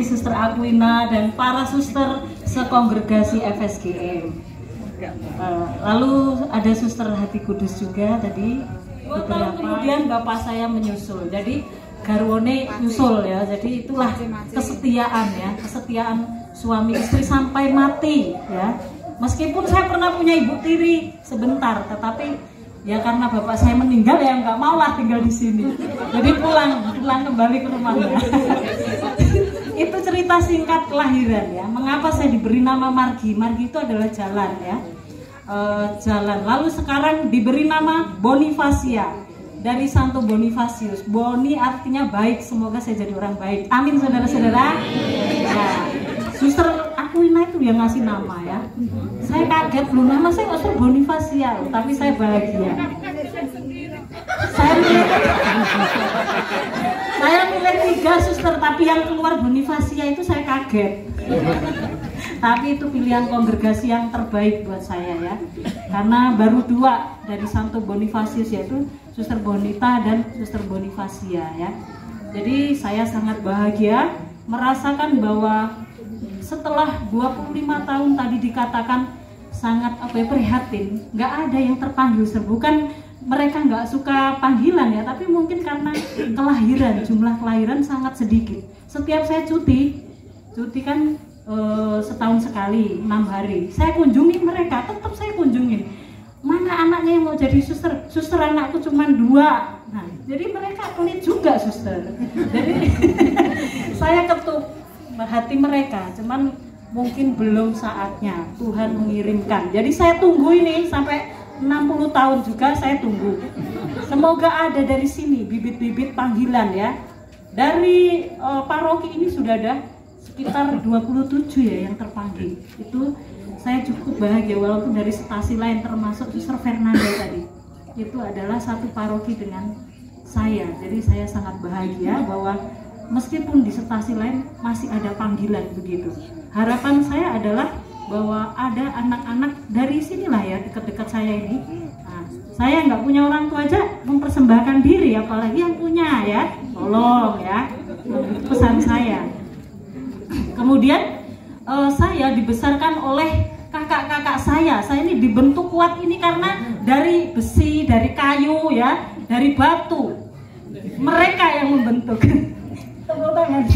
Suster Aquina dan para suster sekongregasi FSGM. Lalu ada Suster Hati Kudus juga tadi. Beberapa kemudian bapak saya menyusul. Jadi garwone nyusul ya. Jadi itulah kesetiaan ya, kesetiaan suami istri sampai mati ya. Meskipun saya pernah punya ibu tiri sebentar, tetapi ya karena bapak saya meninggal ya nggak maulah tinggal di sini. Jadi pulang kembali ke rumahnya. Itu cerita singkat kelahiran ya. Mengapa saya diberi nama Margi? Margi itu adalah jalan ya, jalan. Lalu sekarang diberi nama Bonifacia dari Santo Bonifasius. Boni artinya baik. Semoga saya jadi orang baik. Amin saudara-saudara. Ya, Suster Aquina itu yang ngasih nama ya. Saya kaget loh, nama saya Suster Bonifacia, tapi saya bahagia. Saya milih 3 suster, tapi yang keluar Bonifacia itu saya kaget. Tapi itu pilihan kongregasi yang terbaik buat saya ya. Karena baru 2 dari Santo Bonifasius, yaitu Suster Bonita dan Suster Bonifacia ya. Jadi saya sangat bahagia merasakan bahwa setelah 25 tahun tadi dikatakan sangat prihatin, nggak ada yang terpanggil. Bukan mereka nggak suka panggilan ya, tapi mungkin karena kelahiran, jumlah kelahiran sangat sedikit. Setiap saya cuti kan setahun sekali 6 hari, saya kunjungi mereka, tetap saya kunjungin. Mana anaknya yang mau jadi suster? Suster anakku cuma 2. Nah, jadi mereka pelit juga suster. Jadi saya ketuk hati mereka, cuman mungkin belum saatnya Tuhan mengirimkan. Jadi saya tunggu ini sampai 60 tahun juga saya tunggu. Semoga ada dari sini bibit-bibit panggilan ya. Dari paroki ini sudah ada sekitar 27 ya yang terpanggil. Itu saya cukup bahagia, walaupun dari stasi lain termasuk Suster Fernanda tadi. Itu adalah satu paroki dengan saya. Jadi saya sangat bahagia bahwa meskipun di stasi lain masih ada panggilan begitu. Harapan saya adalah bahwa ada anak-anak dari sinilah ya, dekat-dekat saya ini. Nah, saya nggak punya orang tua aja mempersembahkan diri, apalagi yang punya ya. Tolong ya, pesan saya. Kemudian saya dibesarkan oleh kakak-kakak saya. Saya ini dibentuk kuat ini karena dari besi, dari kayu ya, dari batu. Mereka yang membentuk. Tepuk tangan.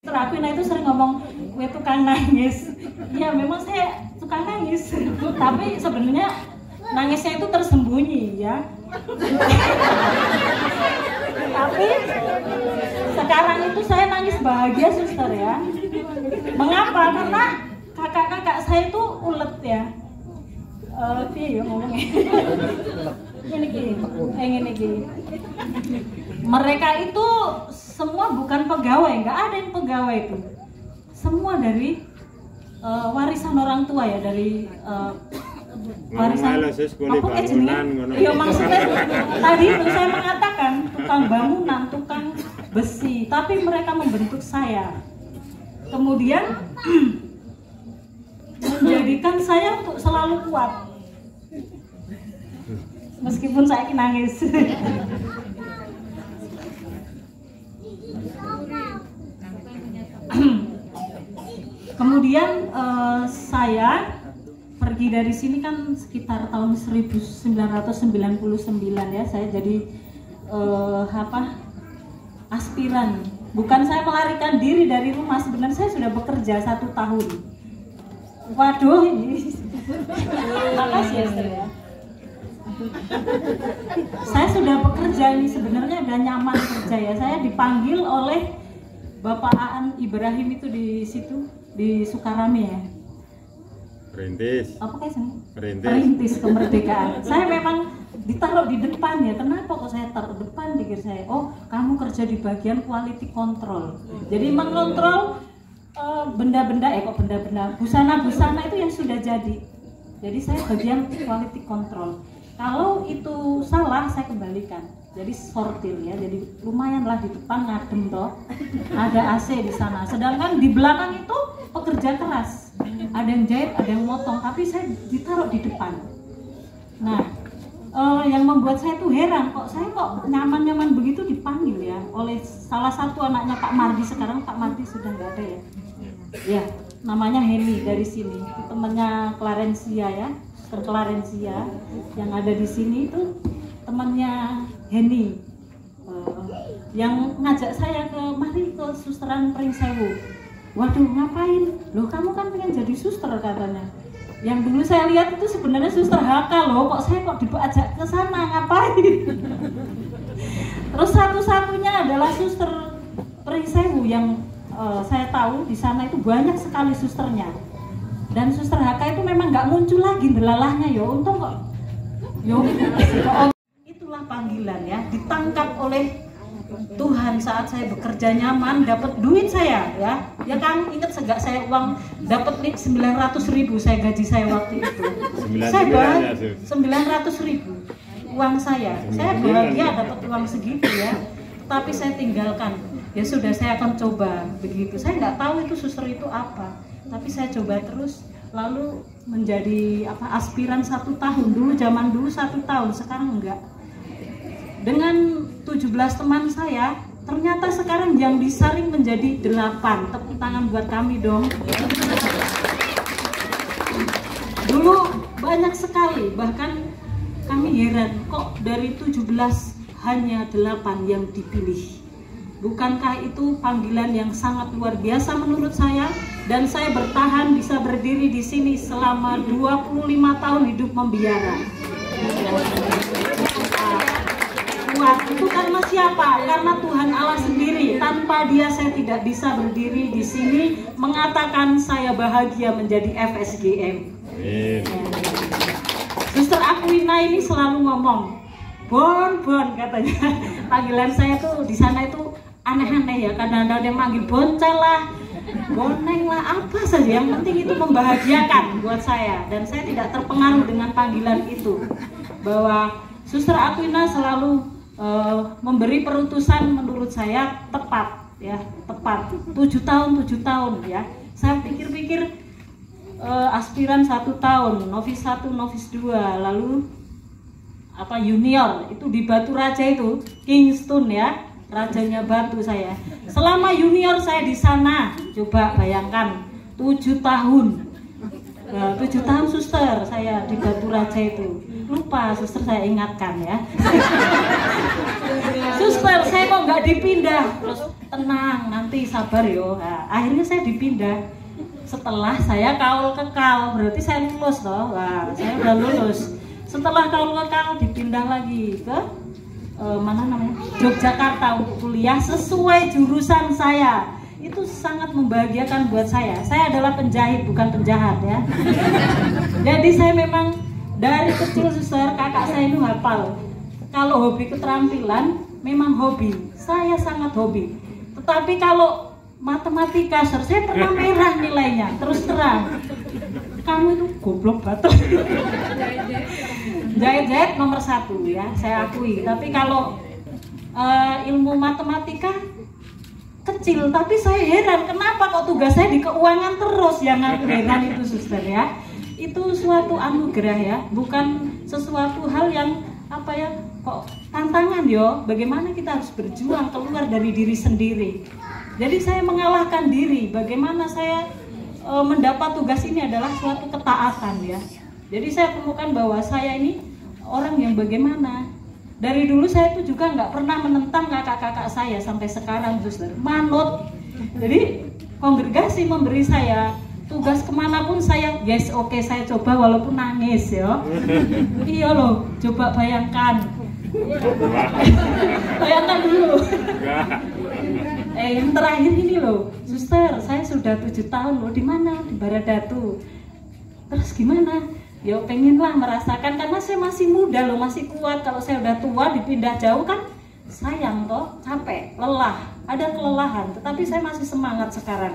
Suster Aquina itu sering ngomong, gue tukang nangis. Ya memang saya tukang nangis, tapi sebenarnya nangisnya itu tersembunyi ya. Tapi sekarang itu saya nangis bahagia suster ya. Mengapa? Karena kakak-kakak saya itu ulet ya. Piye ngomongnya? Ini gini. Mereka itu semua bukan pegawai, nggak ada yang pegawai itu. Semua dari warisan orang tua ya, dari warisan. Iya maksudnya tadi itu saya mengatakan tukang bangunan, tukang besi, tapi mereka membentuk saya. Kemudian menjadikan saya untuk selalu kuat. Meskipun saya nangis. Kemudian saya pergi dari sini kan sekitar tahun 1999 ya. Saya jadi aspiran. Bukan saya melarikan diri dari rumah, sebenarnya saya sudah bekerja 1 tahun. Waduh ini. Makasih ya Esther ya. Saya sudah bekerja ini, sebenarnya udah nyaman kerja ya. Saya dipanggil oleh Bapak Aan Ibrahim itu di situ di Sukarame ya. Perintis. Apa kayak sini? Perintis kemerdekaan. Saya memang ditaruh di depan ya. Kenapa kok saya taruh depan, pikir saya? Oh, kamu kerja di bagian quality control. Jadi mengontrol benda-benda, busana-busana itu yang sudah jadi. Jadi saya bagian quality control. Kalau itu salah saya kembalikan. Jadi sortir ya. Jadi lumayanlah di depan ngadem toh. Ada AC di sana. Sedangkan di belakang itu pekerja keras. ada yang jahit, ada yang motong, tapi saya ditaruh di depan. Nah, yang membuat saya tuh heran, saya kok nyaman-nyaman begitu dipanggil ya oleh salah satu anaknya Pak Mardi. Sekarang Pak Mardi sudah nggak ada ya. Ya, namanya Heni dari sini, itu temannya Clarencia ya, Suster Clarencia yang ada di sini itu temannya Heni, yang ngajak saya mari ke susteran Pringsewu. Waduh, ngapain? Loh, kamu kan pengen jadi suster katanya. Yang dulu saya lihat itu sebenarnya suster HK loh, kok saya diajak ke sana, ngapain? Terus satu-satunya adalah suster Pringsewu yang saya tahu di sana itu banyak sekali susternya. Dan suster HK itu memang nggak muncul lagi belalahnya, ya untung kok. Itulah panggilan ya, ditangkap oleh Tuhan saat saya bekerja nyaman, dapat duit saya ya. Ya kan, ingat segak saya uang dapat 900.000 saya gaji saya waktu itu. Saya bahagia 900.000 uang saya. Saya bahagia dapat uang segitu ya. Tapi saya tinggalkan. Ya sudah, saya akan coba begitu. Saya nggak tahu itu suster itu apa. Tapi saya coba terus, lalu menjadi aspiran 1 tahun. Dulu zaman dulu 1 tahun, sekarang enggak. Dengan 17 teman saya, ternyata sekarang yang disaring menjadi 8. Tepuk tangan buat kami dong. Dulu banyak sekali, bahkan kami heran kok dari 17 hanya 8 yang dipilih. Bukankah itu panggilan yang sangat luar biasa menurut saya? Dan saya bertahan bisa berdiri di sini selama 25 tahun hidup membiara. Itu karena siapa? Karena Tuhan Allah sendiri. Tanpa Dia saya tidak bisa berdiri di sini mengatakan saya bahagia menjadi FSGM. Suster Aquina ini selalu ngomong, Bon katanya. Panggilan saya tuh di sana itu aneh-aneh ya. Kadang-kadang ada yang manggil Boncel lah, Boneng lah, apa saja. Yang penting itu membahagiakan buat saya. Dan saya tidak terpengaruh dengan panggilan itu. Bahwa Suster Aquina selalu memberi perutusan menurut saya tepat ya, tepat 7 tahun ya. Saya pikir-pikir aspiran 1 tahun, novis 1, novis 2, lalu junior itu di Batu Raja itu Kingston ya, rajanya Batu saya. Selama junior saya di sana, coba bayangkan 7 tahun. 7 tahun suster saya di Batu Raja itu. Lupa suster saya ingatkan ya. Suster saya kok nggak dipindah? Terus tenang, nanti sabar yo. Nah, akhirnya saya dipindah. Setelah saya kaul kekal, berarti saya lulus toh. Wah, saya udah lulus. Setelah kaul kekal dipindah lagi ke Yogyakarta untuk kuliah sesuai jurusan saya. Itu sangat membahagiakan buat saya. Saya adalah penjahit bukan penjahat ya. Jadi saya memang dari kecil suster, kakak saya itu hafal. Kalau hobi keterampilan memang hobi. Saya sangat hobi. Tetapi kalau matematika, saya pernah merah nilainya. Terus terang, kamu itu goblok banget. Jahit-jahit nomor 1 ya, saya akui. Tapi kalau ilmu matematika kecil, tapi saya heran kenapa kok tugas saya di keuangan terus. Yang aku heran itu suster ya. Itu suatu anugerah ya, bukan sesuatu hal yang kok tantangan yo. Bagaimana kita harus berjuang keluar dari diri sendiri. Jadi saya mengalahkan diri. Bagaimana saya mendapat tugas ini adalah suatu ketaatan ya. Jadi saya temukan bahwa saya ini orang yang bagaimana. Dari dulu saya itu juga nggak pernah menentang kakak-kakak saya sampai sekarang suster. Manut. Jadi kongregasi memberi saya tugas kemanapun saya, yes oke, saya coba walaupun nangis ya. Iya loh, coba bayangkan. Bayangkan dulu. Yang terakhir ini loh, suster, saya sudah 7 tahun loh, di mana? Di Baradatu. Terus gimana? Ya pengen lah merasakan, karena saya masih muda loh, masih kuat. Kalau saya udah tua dipindah jauh kan sayang toh, capek, lelah, ada kelelahan, tetapi saya masih semangat sekarang.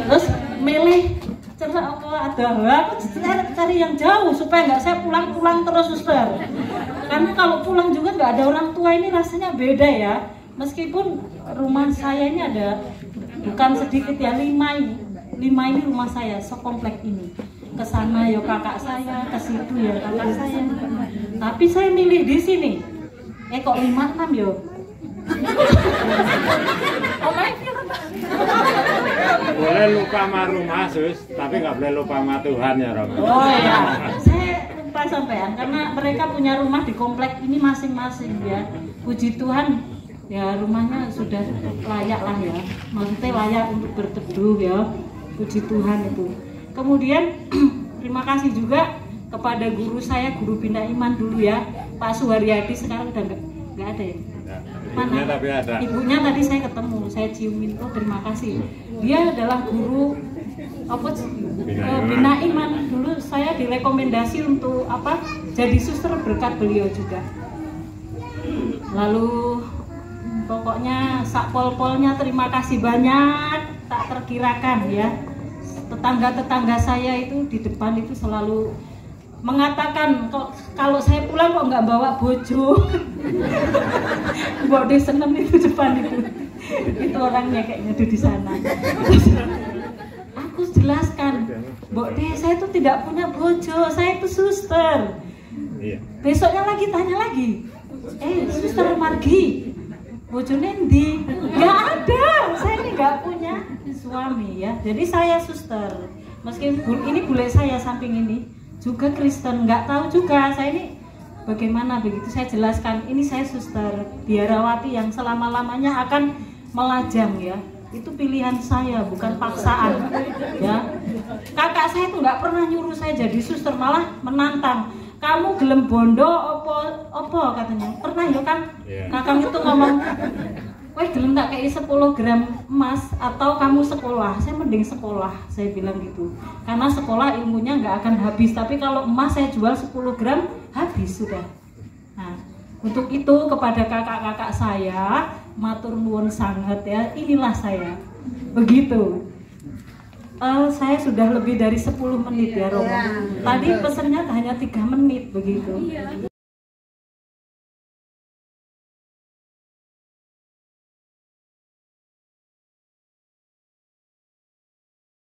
Terus milih aku cari yang jauh supaya nggak saya pulang-pulang terus suster. Karena kalau pulang juga nggak ada orang tua ini rasanya beda ya. Meskipun rumah saya ini ada bukan sedikit ya, 5 ini. ini rumah saya, sekomplek ini. Ke sana ya kakak saya, ke situ ya kakak saya. Tapi saya milih di sini. Kok 56 yo. Boleh lupa sama rumah, Sus, tapi nggak boleh lupa sama Tuhan ya, Rom. Oh ya, saya lupa sampean karena mereka punya rumah di komplek ini masing-masing ya. Puji Tuhan, ya rumahnya sudah layak lah ya. Maksudnya layak untuk berteduh ya. Puji Tuhan itu. Kemudian terima kasih juga kepada guru saya, guru Bina Iman dulu ya, Pak Suharyadi. Sekarang udah nggak ada ya. Mana? Tapi ada. Ibunya tadi saya ketemu, saya ciumin. Oh terima kasih. Dia adalah guru Bina Iman. Dulu saya direkomendasi untuk jadi suster berkat beliau juga. Lalu pokoknya sakpol-polnya terima kasih banyak, tak terkirakan ya. Tetangga-tetangga saya itu di depan itu selalu mengatakan kalau saya pulang kok nggak bawa bojo. Mbok De seneng itu depan itu orangnya kayaknya ada di sana. Aku jelaskan, Mbok De saya itu tidak punya bojo, saya itu suster. Iya. Besoknya lagi tanya lagi, suster Margi, bojone ndi? Nggak ada, saya ini nggak punya suami ya. Jadi saya suster. Meskipun ini bule saya samping ini juga Kristen, nggak tahu juga saya ini bagaimana. Begitu saya jelaskan, ini saya suster biarawati yang selama-lamanya akan melajang ya. Itu pilihan saya, bukan paksaan ya. Kakak saya itu nggak pernah nyuruh saya jadi suster, malah menantang. Kamu gelem bondo opo katanya. Pernah ya kan? Yeah. Kakang itu ngomong, weh gelem tak kayak 10 gram emas atau kamu sekolah? Saya mending sekolah, saya bilang gitu. Karena sekolah ilmunya nggak akan habis, tapi kalau emas saya jual 10 gram habis sudah. Nah, untuk itu kepada kakak-kakak saya, matur nuwun sangat ya, inilah saya. Begitu. Saya sudah lebih dari 10 menit ya Romo. Tadi pesennya hanya 3 menit begitu.